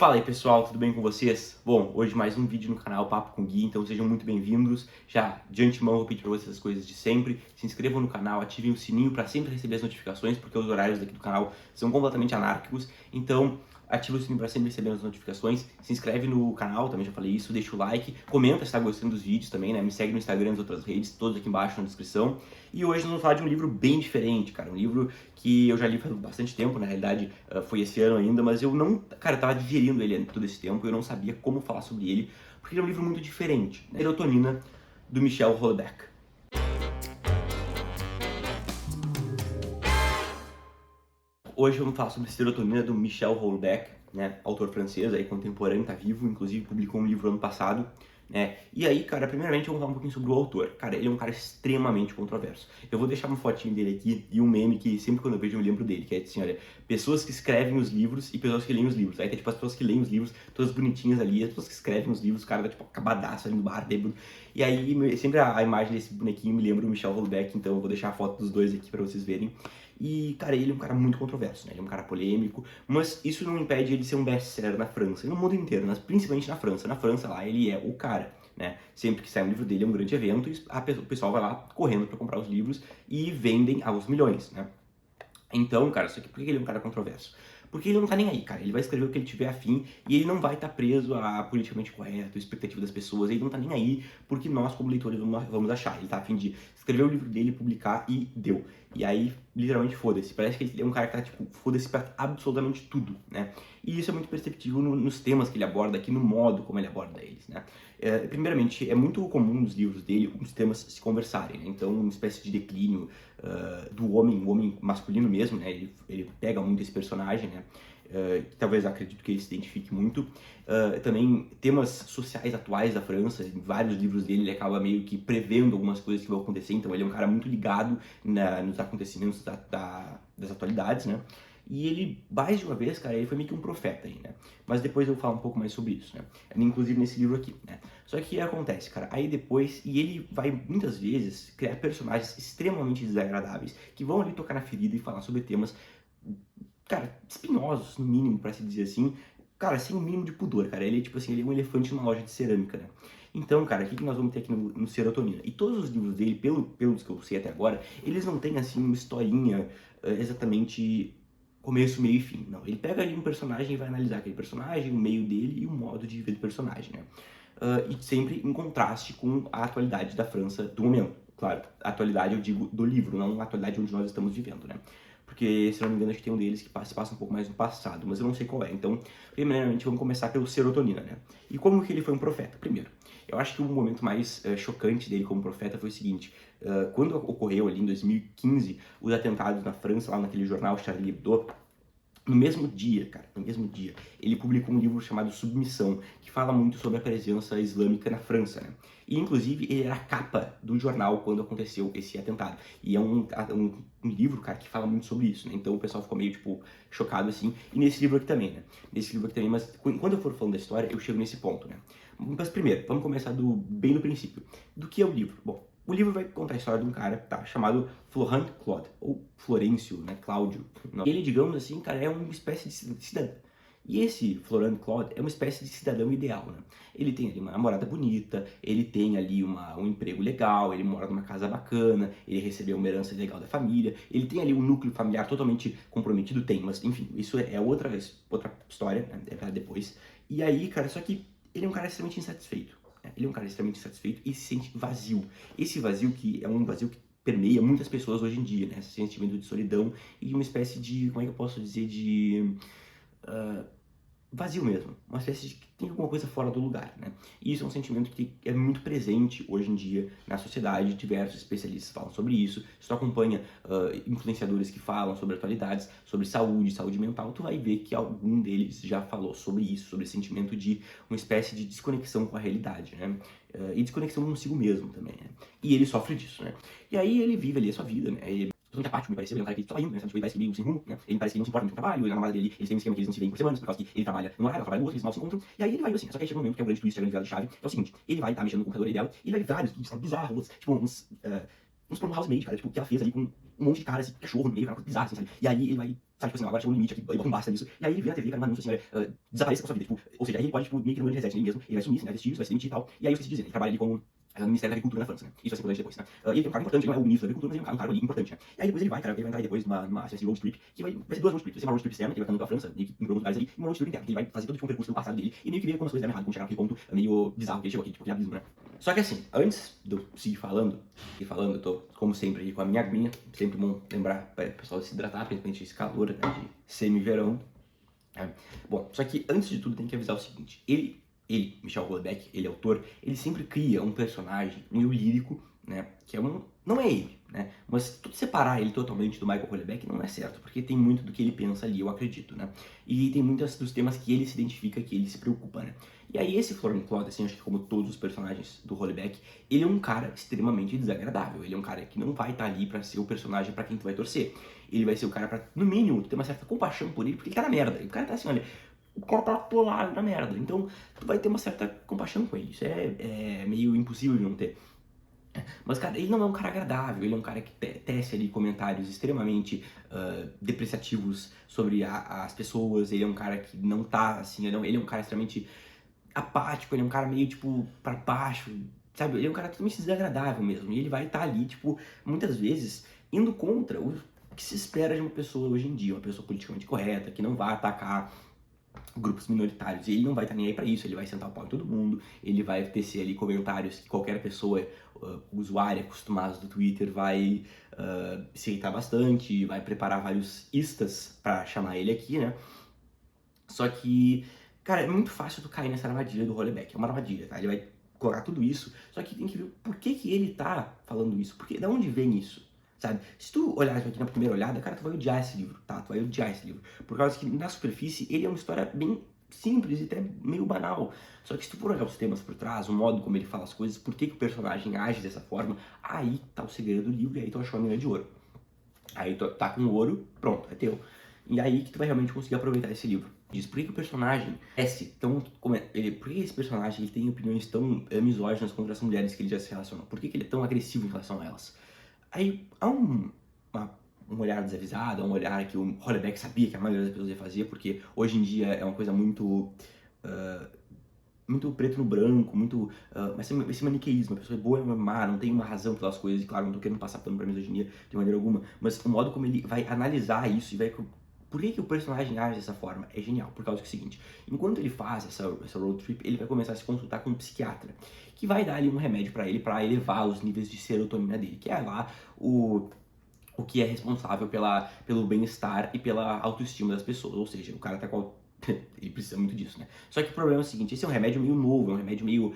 Fala aí pessoal, tudo bem com vocês? Bom, hoje mais um vídeo no canal Papo com Gui, então sejam muito bem-vindos. Já de antemão vou pedir para vocês as coisas de sempre, se inscrevam no canal, ativem o sininho para sempre receber as notificações, porque os horários daqui do canal são completamente anárquicos, então ativa o sininho para sempre receber as notificações, se inscreve no canal, também já falei isso, deixa o like, comenta se está gostando dos vídeos também, né? Me segue no Instagram e nas outras redes, todos aqui embaixo na descrição. E hoje nós vamos falar de um livro bem diferente, cara, um livro que eu já li faz bastante tempo, na realidade foi esse ano ainda, mas eu não, cara, eu tava digerindo ele todo esse tempo e eu não sabia como falar sobre ele, porque ele é um livro muito diferente, né? Serotonina, do Michel Houellebecq. Hoje vamos falar sobre Serotonina, do Michel Houellebecq, né, autor francês, aí contemporâneo, tá vivo, inclusive publicou um livro ano passado, né, e aí, cara, primeiramente vamos falar um pouquinho sobre o autor. Cara, ele é um cara extremamente controverso. Eu vou deixar uma fotinho dele aqui e um meme que sempre quando eu vejo eu lembro dele, que é assim, olha, pessoas que escrevem os livros e pessoas que leem os livros. Aí tem tipo as pessoas que leem os livros, todas bonitinhas ali, as pessoas que escrevem os livros, o cara tá tipo acabadaço ali no bar, bêbado. E aí sempre a imagem desse bonequinho me lembra o Michel Houellebecq, então eu vou deixar a foto dos dois aqui pra vocês verem. E, cara, ele é um cara muito controverso, né? Ele é um cara polêmico, mas isso não impede ele de ser um best-seller na França, e no mundo inteiro, mas principalmente na França. Na França, lá, ele é o cara, né? Sempre que sai um livro dele é um grande evento e o pessoal vai lá correndo para comprar os livros e vendem aos milhões, né? Então, cara, por que ele é um cara controverso? Porque ele não tá nem aí, cara. Ele vai escrever o que ele tiver afim e ele não vai estar preso a politicamente correto, a expectativa das pessoas. Ele não tá nem aí porque nós, como leitores, vamos achar. Ele tá afim de escrever o livro dele, publicar e deu. E aí, literalmente, foda-se. Parece que ele é um cara que tá, tipo, foda-se pra absolutamente tudo, né? E isso é muito perceptível nos temas que ele aborda aqui, no modo como ele aborda eles, né? Primeiramente, é muito comum nos livros dele os temas se conversarem, né? Então, uma espécie de declínio do homem, o homem masculino mesmo, né? Ele pega muito esse personagem, né? Que talvez acredito que ele se identifique muito. Também temas sociais atuais da França, em vários livros dele ele acaba meio que prevendo algumas coisas que vão acontecer, então ele é um cara muito ligado nos acontecimentos das atualidades, né? E ele, mais de uma vez, cara, ele foi meio que um profeta aí, né? Mas depois eu vou falar um pouco mais sobre isso, né? Inclusive nesse livro aqui, né? Só que o que acontece, cara? Aí depois, e ele vai muitas vezes criar personagens extremamente desagradáveis que vão ali tocar na ferida e falar sobre temas, cara, espinhosos, no mínimo, pra se dizer assim, cara, sem o mínimo de pudor, cara. Ele é tipo assim, ele é um elefante numa loja de cerâmica, né? Então, cara, o que nós vamos ter aqui no Serotonina? E todos os livros dele, pelos que eu sei até agora, eles não têm, assim, uma historinha exatamente começo, meio e fim. Não, ele pega ali um personagem e vai analisar aquele personagem, o meio dele e o modo de viver do personagem, né? E sempre em contraste com a atualidade da França do momento. Claro, a atualidade eu digo do livro, não a atualidade onde nós estamos vivendo, né? Porque, se não me engano, acho que tem um deles que se passa um pouco mais no passado, mas eu não sei qual é. Então, primeiramente, vamos começar pelo Serotonina, né? E como que ele foi um profeta? Primeiro, eu acho que o momento mais chocante dele como profeta foi o seguinte: quando ocorreu ali em 2015 os atentados na França, lá naquele jornal Charlie Hebdo, no mesmo dia, cara, no mesmo dia, ele publicou um livro chamado Submissão, que fala muito sobre a presença islâmica na França, né? E, inclusive, ele era a capa do jornal quando aconteceu esse atentado. E é um livro, cara, que fala muito sobre isso, né? Então o pessoal ficou meio, tipo, chocado, assim. E nesse livro aqui também, né? Nesse livro aqui também, mas quando eu for falando da história, eu chego nesse ponto, né? Mas primeiro, vamos começar bem do princípio. Do que é o livro? Bom, o livro vai contar a história de um cara, tá, chamado Florent Claude, ou Florencio, né, Cláudio. Ele, digamos assim, cara, é uma espécie de cidadão. E esse Florent Claude é uma espécie de cidadão ideal, né? Ele tem ali uma namorada bonita, ele tem ali um emprego legal, ele mora numa casa bacana, ele recebeu uma herança legal da família, ele tem ali um núcleo familiar totalmente comprometido, mas enfim, isso é outra história, né? É pra depois. E aí, cara, só que ele é um cara extremamente insatisfeito. Ele é um cara extremamente insatisfeito e se sente vazio. Esse vazio que é um vazio que permeia muitas pessoas hoje em dia, né? Esse sentimento de solidão e uma espécie de, como é que eu posso dizer, de vazio mesmo, uma espécie de que tem alguma coisa fora do lugar, né? E isso é um sentimento que é muito presente hoje em dia na sociedade, diversos especialistas falam sobre isso. Se tu acompanha influenciadores que falam sobre atualidades, sobre saúde mental, tu vai ver que algum deles já falou sobre isso, sobre esse sentimento de uma espécie de desconexão com a realidade, né? E desconexão consigo mesmo também, né? E ele sofre disso, né? E aí ele vive ali a sua vida, né? Ele totalmente apático, me pareceu, ele é um cara que só vai indo, né? Sabe? Tipo, ele parece que meio sem rumo, né? Ele parece que não se importa muito com o trabalho, e a namorada dele, eles têm um esquema que eles não se veem por semanas, por causa que ele trabalha num horário, ela trabalha no outro, eles mal se encontram, e aí ele vai assim, só que aí chega um momento que é o grande twist, a grande virada de chave, que é o seguinte: ele vai estar mexendo no computador aí dela, e ele vai ver vários vídeos, sabe, bizarros, tipo, uns house made, cara, tipo, que ela fez ali com um monte de cara, assim, cachorro no meio, uma coisa bizarra, assim, sabe? E aí ele vai sabe, tipo assim, agora chegou um limite aqui, ele bota um basta nisso, e aí ele vê na TV, cara, um anúncio assim, olha, desapareça com a sua vida, tipo, ou seja, aí ele pode, tipo, meio que no reset nele mesmo, ele vai sumir, né, vestir, vai se demitir e tal, e aí eu esqueci de dizer, ele trabalha ali como no Ministério da Agricultura na França, né? Isso vai ser importante depois, né? Ele tem um cargo importante, ele não é o ministro da Agricultura, mas ele é um cargo ali importante, né? E aí depois ele vai, cara, ele vai entrar aí depois numa espécie de road trip, que vai ser duas road trips, vai ser uma road trip externa, que ele vai ficando pela França, meio que em alguns lugares ali, e uma road trip interna, que ele vai fazer todo tipo de percurso do passado dele, e meio que ver como as coisas deram errado, como chegar naquele ponto meio bizarro que ele chegou aqui, tipo, que abismo, né? Só que assim, antes de eu seguir falando, eu tô, como sempre, aqui com a minha aguinha, sempre bom lembrar para o pessoal se hidratar, principalmente esse calor, né, de semi-verão. Bom, só que antes de tudo tem que avisar o seguinte, Michel Houellebecq, ele é autor, ele sempre cria um personagem meio lírico, né, que é não é ele, né, mas tu separar ele totalmente do Michael Houellebecq não é certo, porque tem muito do que ele pensa ali, eu acredito, né, e tem muitos dos temas que ele se identifica, que ele se preocupa, né. E aí esse Florian Claude, assim, acho que como todos os personagens do Houellebecq, ele é um cara extremamente desagradável, ele é um cara que não vai estar ali pra ser o personagem pra quem tu vai torcer, ele vai ser o cara pra, no mínimo, ter uma certa compaixão por ele, porque ele tá na merda, e o cara tá assim, olha, o cara tá atolado na merda, então tu vai ter uma certa compaixão com ele, isso é meio impossível de não ter. Mas, cara, ele não é um cara agradável, ele é um cara que tece ali comentários extremamente depreciativos sobre as pessoas, ele é um cara que não tá, assim, ele é um cara extremamente apático, ele é um cara meio, tipo, pra baixo, sabe? Ele é um cara totalmente desagradável mesmo, e ele vai estar ali, tipo, muitas vezes, indo contra o que se espera de uma pessoa hoje em dia, uma pessoa politicamente correta, que não vai atacar grupos minoritários, e ele não vai estar nem aí pra isso, ele vai sentar o pau em todo mundo, ele vai tecer ali comentários que qualquer pessoa usuária acostumada do Twitter vai se irritar bastante, vai preparar vários istas pra chamar ele aqui, né? Só que, cara, é muito fácil tu cair nessa armadilha do Houellebecq, é uma armadilha, tá? Ele vai colocar tudo isso, só que tem que ver por que ele tá falando isso, porque da onde vem isso? Sabe? Se tu olhar aqui na primeira olhada, cara, tu vai odiar esse livro, tá? Tu vai odiar esse livro. Por causa que, na superfície, ele é uma história bem simples e até meio banal. Só que se tu for olhar os temas por trás, o modo como ele fala as coisas, por que o personagem age dessa forma, aí tá o segredo do livro e aí tu achou a mina de ouro. Aí tu tá com ouro, pronto, é teu. E aí que tu vai realmente conseguir aproveitar esse livro. Diz por que o personagem por que esse personagem ele tem opiniões tão misóginas contra as mulheres que ele já se relaciona? Por que ele é tão agressivo em relação a elas? Aí há um olhar desavisado, um olhar que o Houellebecq sabia que a maioria das pessoas ia fazer, porque hoje em dia é uma coisa muito muito preto no branco, muito esse maniqueísmo, a pessoa é boa e má, não tem uma razão pelas coisas, e claro, não tô querendo passar pano pra misoginia de maneira alguma, mas o modo como ele vai analisar isso e vai... Por que o personagem age dessa forma? É genial, por causa do seguinte, enquanto ele faz essa road trip, ele vai começar a se consultar com um psiquiatra, que vai dar ali um remédio pra ele, pra elevar os níveis de serotonina dele, que é lá o que é responsável pelo bem-estar e pela autoestima das pessoas, ou seja, o cara tá com ele precisa muito disso, né? Só que o problema é o seguinte, esse é um remédio meio novo, é um remédio meio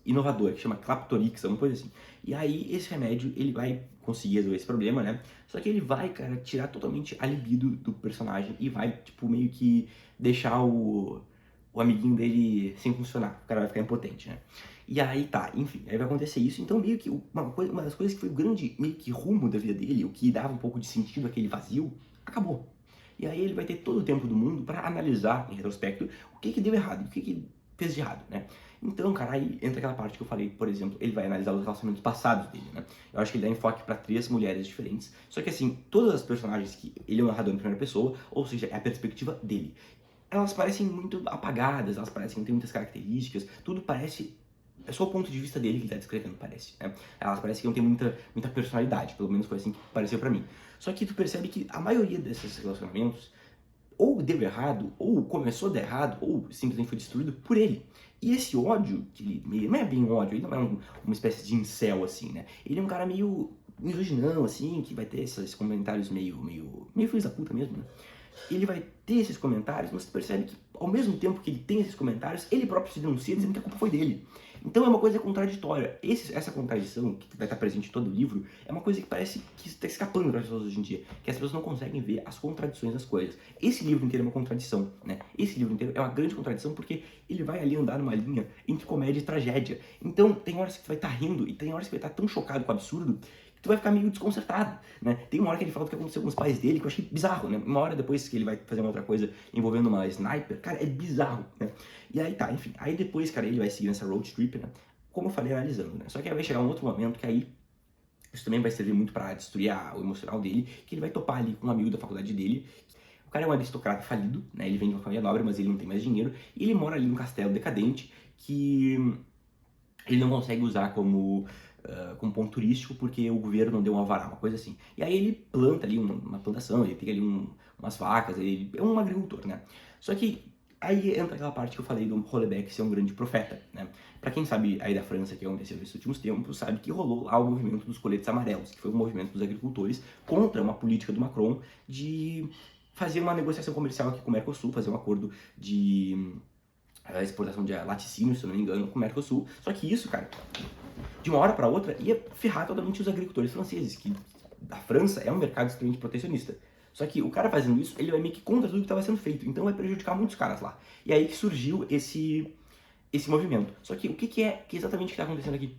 inovador, que chama Claptorix, alguma coisa assim. E aí esse remédio, ele vai conseguir resolver esse problema, né? Só que ele vai, cara, tirar totalmente a libido do personagem e vai, tipo, meio que deixar o amiguinho dele sem funcionar, o cara vai ficar impotente, né? E aí tá, enfim, aí vai acontecer isso, então meio que uma das coisas que foi o grande, meio que rumo da vida dele, o que dava um pouco de sentido àquele vazio, acabou. E aí ele vai ter todo o tempo do mundo para analisar, em retrospecto, o que deu errado, o que fez de errado, né? Então, cara, aí entra aquela parte que eu falei, por exemplo, ele vai analisar os relacionamentos passados dele, né? Eu acho que ele dá enfoque para 3 mulheres diferentes, só que assim, todas as personagens que ele é um narrador em primeira pessoa, ou seja, é a perspectiva dele, elas parecem muito apagadas, elas parecem que não tem muitas características, tudo parece... É só o ponto de vista dele que ele tá descrevendo, parece, né? Elas parecem que não tem muita personalidade, pelo menos foi assim que pareceu pra mim. Só que tu percebe que a maioria desses relacionamentos ou deu errado, ou começou a dar errado, ou simplesmente foi destruído por ele. E esse ódio, que ele não é bem um ódio, ele não é uma espécie de incel, assim, né? Ele é um cara meio misoginão, assim, que vai ter esses comentários meio filhos da puta mesmo, né? Ele vai ter esses comentários, mas você percebe que ao mesmo tempo que ele tem esses comentários, ele próprio se denuncia dizendo que a culpa foi dele. Então é uma coisa contraditória. Essa contradição, que vai estar presente em todo o livro, é uma coisa que parece que está escapando das pessoas hoje em dia, que as pessoas não conseguem ver as contradições das coisas. Esse livro inteiro é uma contradição, né? Esse livro inteiro é uma grande contradição porque ele vai ali andar numa linha entre comédia e tragédia. Então tem horas que tu vai estar rindo e tem horas que vai estar tão chocado com o absurdo tu vai ficar meio desconcertado, né? Tem uma hora que ele fala do que aconteceu com os pais dele, que eu achei bizarro, né? Uma hora depois que ele vai fazer uma outra coisa envolvendo uma sniper, cara, é bizarro, né? E aí tá, enfim. Aí depois, cara, ele vai seguir nessa road trip, né? Como eu falei, analisando, né? Só que aí vai chegar um outro momento que aí Isso também vai servir muito pra destruir o emocional dele, que ele vai topar ali com um amigo da faculdade dele. O cara é um aristocrata falido, né? Ele vem de uma família nobre, mas ele não tem mais dinheiro. E ele mora ali num castelo decadente que ele não consegue usar como ponto turístico porque o governo não deu um alvará, uma coisa assim. E aí ele planta ali uma plantação, ele tem ali umas vacas, ele é um agricultor, né? Só que aí entra aquela parte que eu falei do Hollebeck ser um grande profeta, né? Pra quem sabe aí da França, que aconteceu nesses últimos tempos, sabe que rolou lá o movimento dos coletes amarelos, que foi um movimento dos agricultores contra uma política do Macron de fazer uma negociação comercial aqui com o Mercosul, fazer um acordo de exportação de laticínios, se eu não me engano, com o Mercosul. Só que isso, cara, de uma hora para outra, ia ferrar totalmente os agricultores franceses, que a França é um mercado extremamente protecionista. Só que o cara fazendo isso, ele vai meio que contra tudo que estava sendo feito, então vai prejudicar muitos caras lá. E aí que surgiu esse movimento. Só que o que é que exatamente está acontecendo aqui?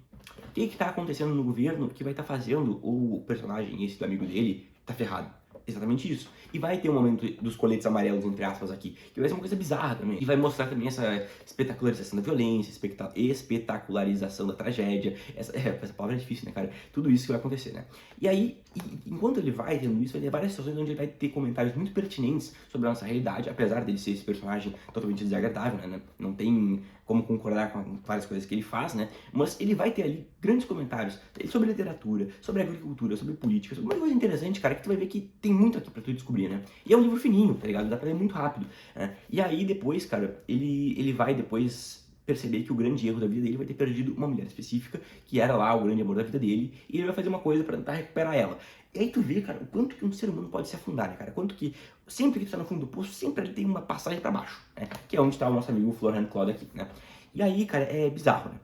O que está acontecendo no governo que vai estar fazendo o personagem, esse do amigo dele, tá ferrado? Exatamente isso. E vai ter um momento dos coletes amarelos, entre aspas, aqui, que vai ser uma coisa bizarra também. E vai mostrar também essa espetacularização da violência, espetacularização da tragédia. Essa palavra é difícil, né, cara? Tudo isso que vai acontecer, né? E aí, enquanto ele vai tendo isso, vai ter várias situações onde ele vai ter comentários muito pertinentes sobre a nossa realidade, apesar dele ser esse personagem totalmente desagradável, né? Não tem como concordar com várias coisas que ele faz, né? Mas ele vai ter ali grandes comentários sobre literatura, sobre agricultura, sobre política, sobre uma coisa interessante, cara, que tu vai ver que tem muito aqui pra tu descobrir, né? E é um livro fininho, tá ligado? Dá pra ler muito rápido, né? E aí depois, cara, ele vai depois perceber que o grande erro da vida dele vai ter perdido uma mulher específica, que era lá o grande amor da vida dele, e ele vai fazer uma coisa pra tentar recuperar ela. E aí tu vê, cara, o quanto que um ser humano pode se afundar, né, cara? Quanto que sempre que tu tá no fundo do poço, sempre ele tem uma passagem pra baixo, né? Que é onde tá o nosso amigo Florian Claude aqui, né? E aí, cara, é bizarro, né?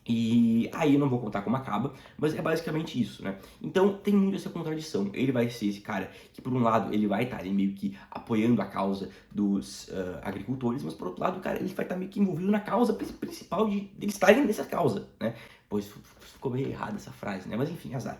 E aí eu não vou contar como acaba, mas é basicamente isso, né? Então tem muito essa contradição. Ele vai ser esse cara que, por um lado, ele vai estar ali meio que apoiando a causa dos agricultores, mas por outro lado, cara, ele vai estar meio que envolvido na causa principal de eles estarem nessa causa, né? Pois ficou meio errada essa frase, né? Mas enfim, azar.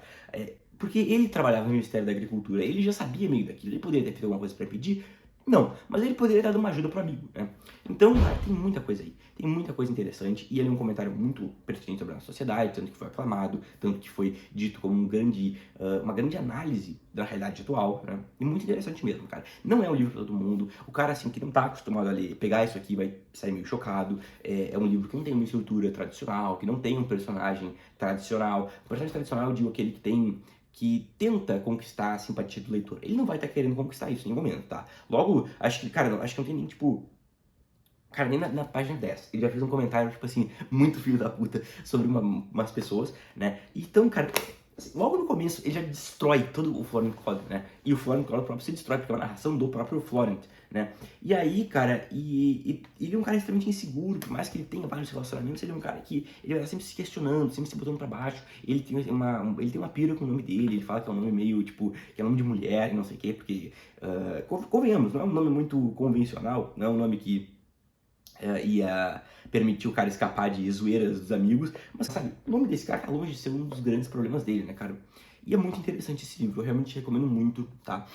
Porque ele trabalhava no Ministério da Agricultura, ele já sabia meio daquilo, ele poderia ter feito alguma coisa para impedir. Não, mas ele poderia ter dado uma ajuda pro amigo, né? Então, cara, tem muita coisa aí. Tem muita coisa interessante. E ele é um comentário muito pertinente sobre a nossa sociedade, tanto que foi aclamado, tanto que foi dito como uma grande análise da realidade atual, né? E muito interessante mesmo, cara. Não é um livro pra todo mundo. O cara, assim, que não tá acostumado a ler, pegar isso aqui vai sair meio chocado. É um livro que não tem uma estrutura tradicional, que não tem um personagem tradicional. O personagem tradicional, eu digo aquele que tenta conquistar a simpatia do leitor. Ele não vai estar querendo conquistar isso em nenhum momento, tá? Logo, acho que, cara, acho que não tem nem, tipo... Cara, nem na página 10. Ele já fez um comentário, tipo assim, muito filho da puta sobre umas pessoas, né? Então, cara, assim, logo no começo, ele já destrói todo o Florent Code, né? E o Florent Code próprio se destrói, porque é uma narração do próprio Florent, né? E aí, cara, ele é um cara extremamente inseguro, por mais que ele tenha vários relacionamentos, ele é um cara que ele vai sempre se questionando, sempre se botando pra baixo. Ele tem uma pira com o nome dele, ele fala que é um nome meio, tipo, que é nome de mulher e não sei o quê, porque, convenhamos, não é um nome muito convencional, não é um nome que ia permitir o cara escapar de zoeiras dos amigos, mas sabe, o nome desse cara tá longe de ser um dos grandes problemas dele, né, cara? E é muito interessante esse livro, eu realmente recomendo muito, tá?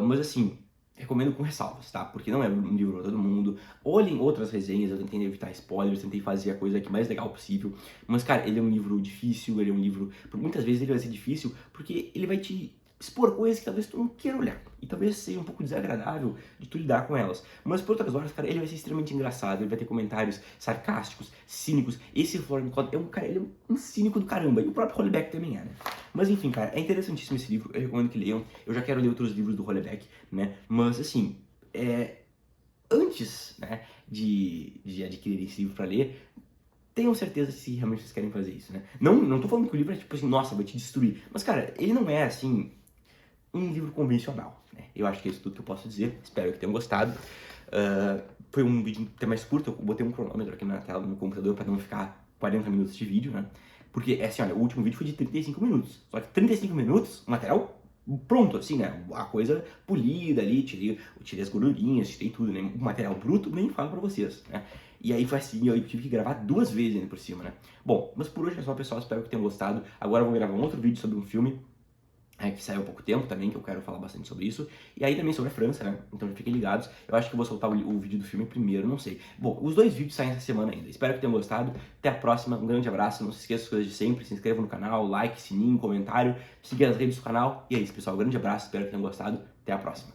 Mas assim, recomendo com ressalvas, tá? Porque não é um livro pra todo mundo. Olhem outras resenhas, eu tentei evitar spoilers, tentei fazer a coisa aqui mais legal possível. Mas, cara, ele é um livro difícil, ele é um livro... Muitas vezes ele vai ser difícil porque ele vai te expor coisas que talvez tu não queira olhar. E talvez seja um pouco desagradável de tu lidar com elas. Mas por outras horas, cara, ele vai ser extremamente engraçado. Ele vai ter comentários sarcásticos, cínicos. Esse Florian Claude é um cara, ele é um cínico do caramba. E o próprio Hollebeck também é, né? Mas enfim, cara, é interessantíssimo esse livro. Eu recomendo que leiam. Eu já quero ler outros livros do Hollebeck, né? Mas assim, antes, né, de adquirir esse livro pra ler, tenham certeza se realmente vocês querem fazer isso, né? Não tô falando que o livro é tipo assim, nossa, vai te destruir. Mas, cara, ele não é, assim, um livro convencional, né? Eu acho que é isso tudo que eu posso dizer. Espero que tenham gostado. Foi um vídeo até mais curto. Eu botei um cronômetro aqui na tela do meu computador pra não ficar 40 minutos de vídeo, né? Porque, assim, olha, o último vídeo foi de 35 minutos. Só que 35 minutos, o material pronto, assim, né? A coisa polida ali, tirei as gordurinhas, tirei tudo, né? O material bruto nem falo pra vocês, né? E aí foi assim, eu tive que gravar 2 vezes ainda por cima, né? Bom, mas por hoje é só, pessoal. Espero que tenham gostado. Agora eu vou gravar um outro vídeo sobre um filme que saiu há pouco tempo também, que eu quero falar bastante sobre isso. E aí também sobre a França, né? Então fiquem ligados. Eu acho que eu vou soltar o vídeo do filme primeiro, não sei. Bom, os 2 vídeos saem essa semana ainda. Espero que tenham gostado. Até a próxima. Um grande abraço. Não se esqueça das coisas de sempre. Se inscreva no canal, like, sininho, comentário. Siga as redes do canal. E é isso, pessoal. Um grande abraço. Espero que tenham gostado. Até a próxima.